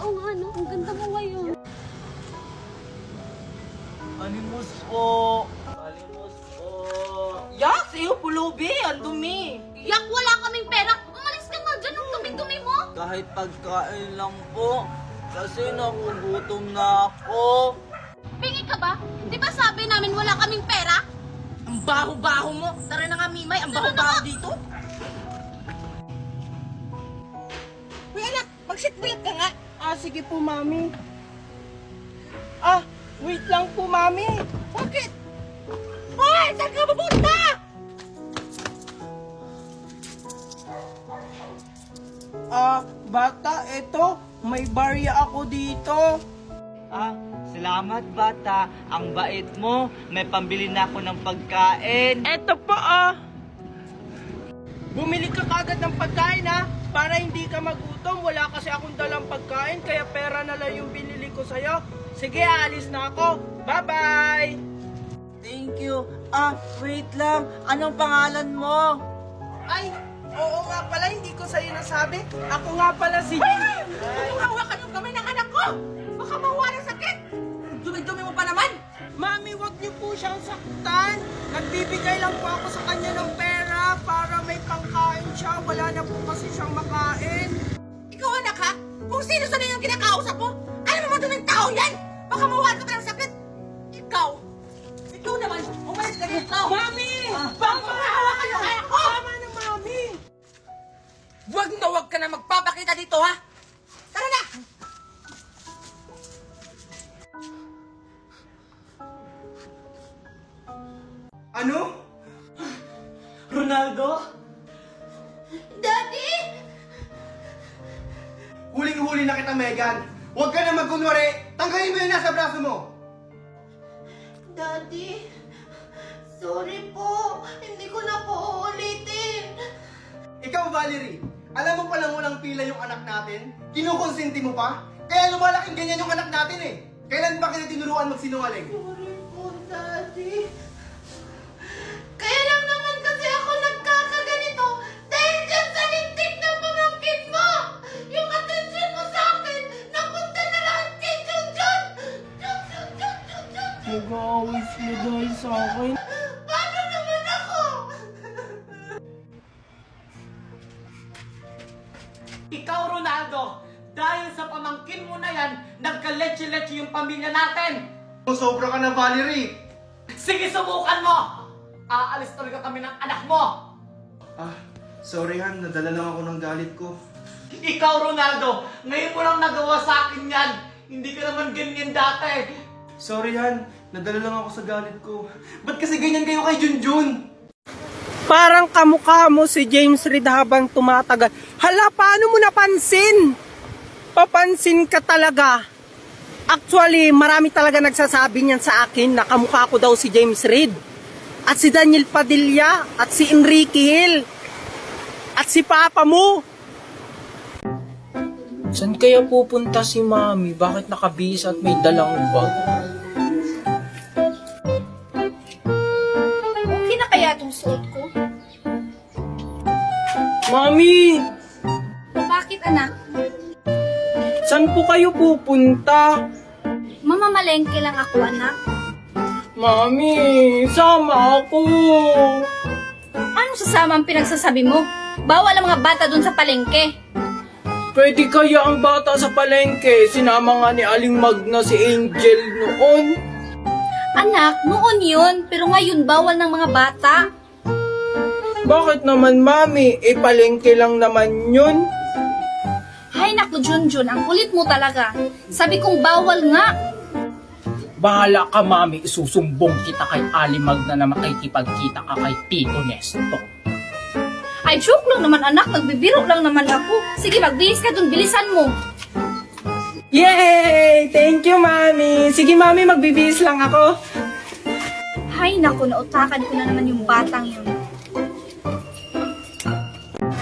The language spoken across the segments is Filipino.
Oo nga, no? Ang ganda mo ngayon. Animus po! Animus po! Yak! Sa'yo pulubi! Ang dumi! Yak, wala kaming pera! Umalis ka nga dyan! Ang dumi-dumi mo! Kahit pagkain lang po. Kasi nagugutom na ako. Pingi ka ba? Di ba sabi namin wala kaming pera? Ang baho-baho mo! Tara na nga, Mimay! Ang baho-baho dito! Uy, anak, mag-sitbait ka nga. Sige po, mami. Wait lang po, mami. Bakit? Hoy, saan ka pupunta? Bata, eto, may barya ako dito. Salamat bata. Ang bait mo. May pambili na ako ng pagkain. Eto po, Bumili ka kagad ng pagkain, para hindi ka magutom. Wala kasi akong dalang pagkain, kaya pera na lang yung binili ko sa'yo. Sige, alis na ako. Bye-bye! Thank you. Wait lang. Anong pangalan mo? Ay, oo nga pala, hindi ko sa'yo nasabi. Ako nga pala si Jane. Hawakan yung kamay ng anak ko! Baka mawa ng sakit! Dumi-dumi mo pa naman! Mami, wag niyo po siyang saktan. Nagbibigay lang po ako sa kanya ng pera para may pangkain siya. Wala na po kasi siyang makain. Ikaw anak ha? Kung sino sa yung kinakausap mo, alam mo duming tao yan! Baka mawa ka pa ng sakit! Ikaw naman, umalis ka dito! Mami! Baka hawakan yung kaya ko! Tama na, Mami! Wag ka na magpapakita dito ha! Tara na! Ano? Ronaldo? Daddy! Huling-huli na kita, Megan. Huwag ka na magkunwari. Tanggalin mo yung nasa braso mo. Daddy, sorry po. Hindi ko na po uulitin. Ikaw, Valerie, alam mo palang walang pila yung anak natin? Kinukonsinti mo pa? Kaya lumalaking ganyan yung anak natin eh. Kailan ba kita tinuruan magsinungaling? Sorry po, Daddy. Kaya lang naman kasi ako nagkakaganito dahil dyan sa lintik ng pamangkin mo! Yung attention mo sa akin, napunta na lahat kay Junjun! Junjun! Nag-aaway sila dahil sa akin. Paano naman ako? Ikaw, Ronaldo, dahil sa pamangkin mo na yan, nagka-leche-leche yung pamilya natin. Sobra ka na, Valerie. Sige, subukan mo! Aalis talaga kami ng anak mo! Sorry Han, nadala lang ako ng galit ko. Ikaw, Ronaldo, ngayon mo lang nagawa sa akin yan. Hindi ka naman ganyan dati. Sorry Han, nadala lang ako sa galit ko. Ba't kasi ganyan kayo kay Junjun? Parang kamukha mo si James Reid habang tumatagal. Hala, paano mo napansin? Papansin ka talaga. Actually, marami talaga nagsasabi niyan sa akin na kamukha ko daw si James Reid. At si Daniel Padilla, at si Enrique Hill, at si Papa mo. Saan kaya pupunta si Mami? Bakit nakabihis at may dalang bag? Okay na kaya itong suot ko? Mami, Bakit anak? saan po kayo pupunta? Mamamalengke lang ako anak. Mami, sama ako. Ano sasama ang pinagsasabi mo? Bawal ang mga bata dun sa palengke. Pwede kaya ang bata sa palengke? Sinama nga ni Aling Magna si Angel noon. Anak, noon yun, pero ngayon bawal ng mga bata. Bakit naman, Mami? Palengke lang naman yun. Hay naku, Junjun, ang kulit mo talaga. Sabi kong bawal nga. Bahala ka, Mami. Isusumbong kita kay Aling Magna na makikipagkita ka kay Tito Nestor. Ay, joke lang naman anak, nagbibiro lang naman ako. Sige, magbihis ka dun, bilisan mo. Yay! Thank you, Mami. Sige, Mami, magbibihis lang ako. Hay naku, nautakan ko na naman yung batang yun.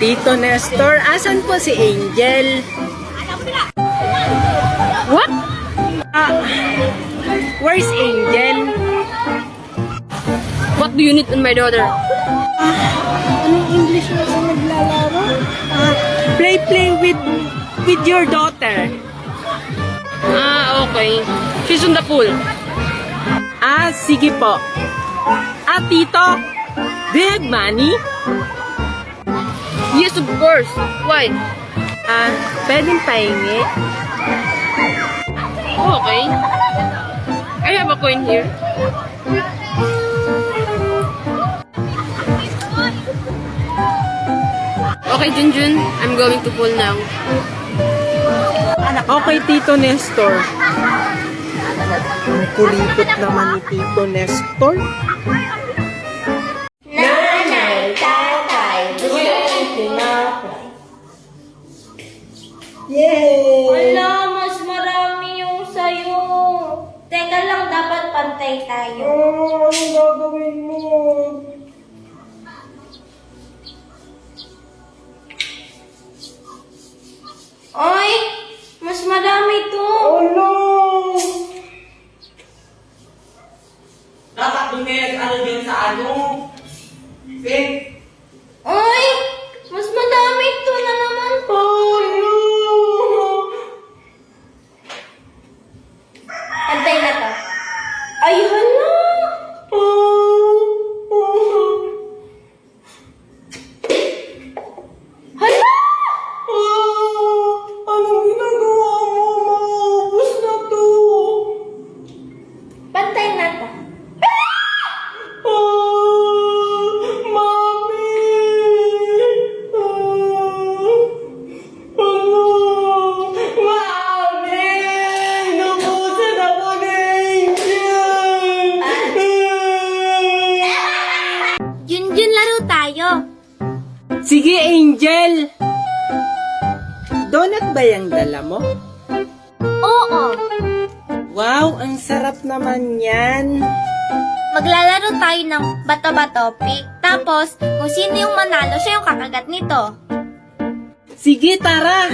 Tito Nestor, asan po si Angel? What? Where's Angel? What do you need in my daughter? Anong English na sa naglalaro? Play with your daughter. Okay. She's on the pool. Ah, sige po. Ah, tito, do you have money? Yes, of course. Why? Ah, pwedeng pahingi? Okay. I have a coin here. Okay, Junjun. I'm going to pool now. Okay, Tito Nestor. Ang kuripot naman ni Tito Nestor. Yay! Wala, mas marami yung sayo. Teka lang, dapat pantay tayo. Anong gagawin mo? Oy, mas marami to. Ano? Dapat doon kayo nag-ano dyan sa ano. Fin, Oy, mas marami to na naman po. Pantay na to. Ay, hala. Hala! Anong ginagawa mo? Maubos na to. Pantay na to. Mami! Ano? Mami! Nabusan ako ni Angel! Junjun, laro tayo. Sige, Angel! Donut ba yung dala mo? Oo. Wow, ang sarap naman yan. Maglalaro tayo ng bato-bato pick. Tapos, kung sino yung manalo, siya yung kakagat nito. Sige, tara!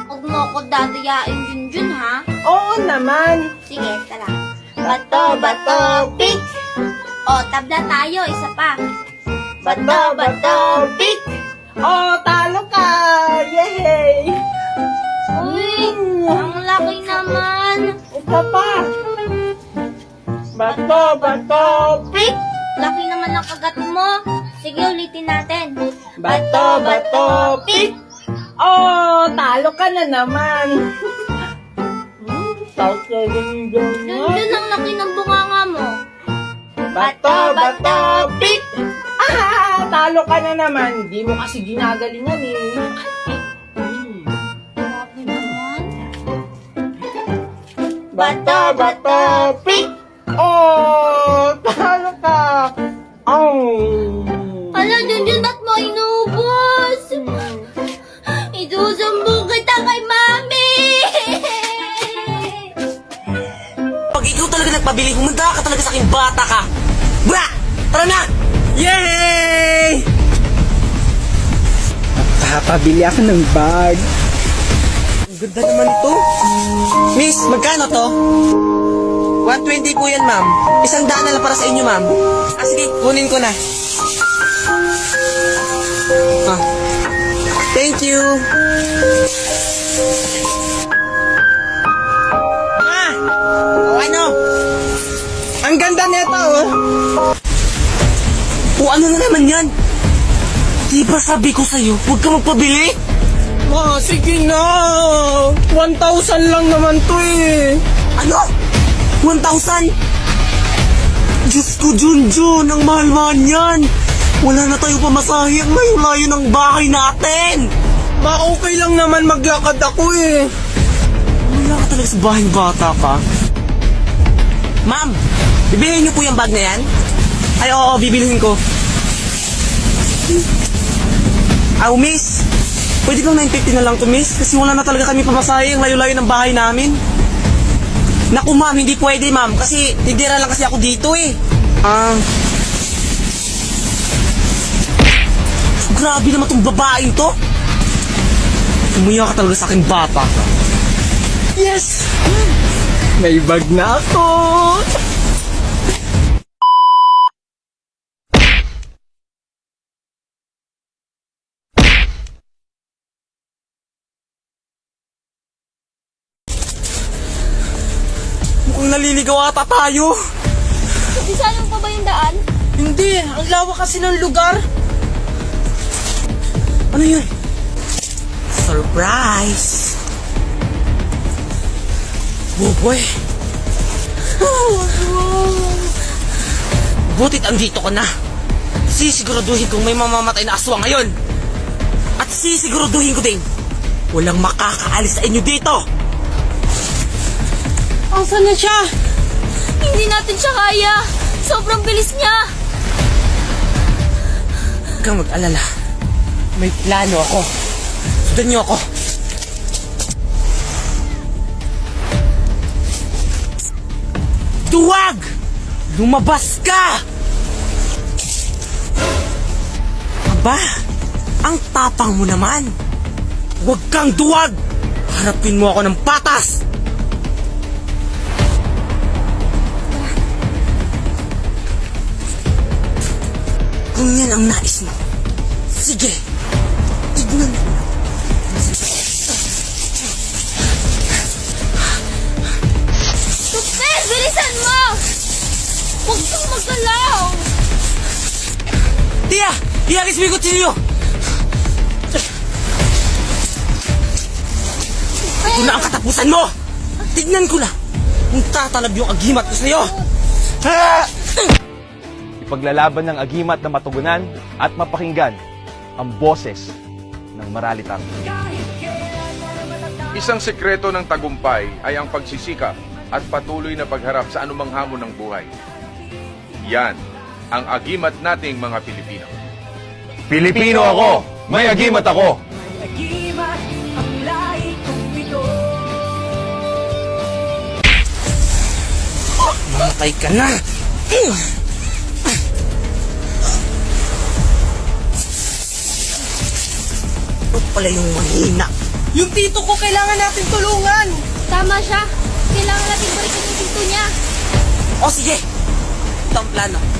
Huwag mo ako dadayain, Junjun, ha? Oo naman! Sige, tara. Bato-bato pick. O, tabla tayo. Isa pa. Bato-bato pick. Oh, talo ka! Yay! Uy, ang laki naman. Isa pa! Bato, bato! Pick. Laki naman ang kagat mo. Sige, ulitin natin. Bato, bato, pick! Oh, talo ka na naman! Tawagin Junjun, ang laki ng bunganga mo. Bato, bato, pick! Ah, talo ka na naman. Di mo kasi ginagalingan eh. Laki naman. Bato, bato, pick! Oh, talo ka! Oh! Hala, Junjun, ba't mo inubos? Isusumbong kita kay Mami! pag ikaw talaga nagpabili, humanda ka talaga sa aking bata ka. Bra! Tara na! Yay! Papabili ako ng bag. Ang ganda naman ito. Miss, magkano to? 120 po yan, ma'am. 100 na lang para sa inyo, ma'am. Ah, sige, kunin ko na. Ah. Thank you. Ah! O ano? Ang ganda nito, oh! O ano na naman yan? Di ba sabi ko sa'yo, huwag ka magpabili? Oh, sige na! 1,000 lang naman to eh! Ano? 1,000? Diyos ko, Junjun, ang mahal-mahal yan. Wala na tayong pamasahe, ang layo-layo ng bahay natin. Ba, okay lang naman maglakad ako eh! Wala ka talaga sa bahay ng bata ka. Ma'am, bibilihin niyo po yung bag na yan? Ay, oo, bibilihin ko. Aw, miss, pwede bang 950 na lang to, miss? Kasi wala na talaga kami pamasahe, ang layo-layo ng bahay namin. Naku, ma'am, hindi pwede, ma'am. Kasi, tindera lang kasi ako dito eh. Ah. Grabe naman tong babaeng to. Umuya ka talaga sa akin, bata ka. Yes! May bag na ako! Kung naliligaw ata tayo. Isa lang pa ba yung daan? Hindi, ang lawak kasi ng lugar. Ano yun? Surprise! Oh boy! Butit andito ka na. Sisiguraduhin kong may mamamatay na aswang ngayon. At sisiguraduhin ko din, walang makakaalis sa inyo dito. Asan na siya? Hindi natin siya kaya. Sobrang bilis niya. Huwag kang mag-alala. May plano ako. Sundan niyo ako. Duwag! Lumabas ka! Aba, ang tapang mo naman. Huwag kang duwag! Harapin mo ako ng patas! Kung yan ang nais mo, sige, tignan mo. Tupes, bilisan mo! Huwag kang magalaw! Tia! Ihagis mo yung kutsilyo! Ito na ang katapusan mo! Tignan ko na kung tatalab yung agimat ko sa'yo! Ipaglalaban ng agimat na matugunan at mapakinggan ang boses ng maralitang. Isang sekreto ng tagumpay ay ang pagsisikap at patuloy na pagharap sa anumang hamon ng buhay. Yan ang agimat nating mga Pilipino. Pilipino ako! May agimat ako! Mamatay ka na! Ito pala yung mahina. Yung tito ko kailangan natin tulungan. Tama siya. Kailangan natin balikan yung tito niya. O sige! Ito ang plano.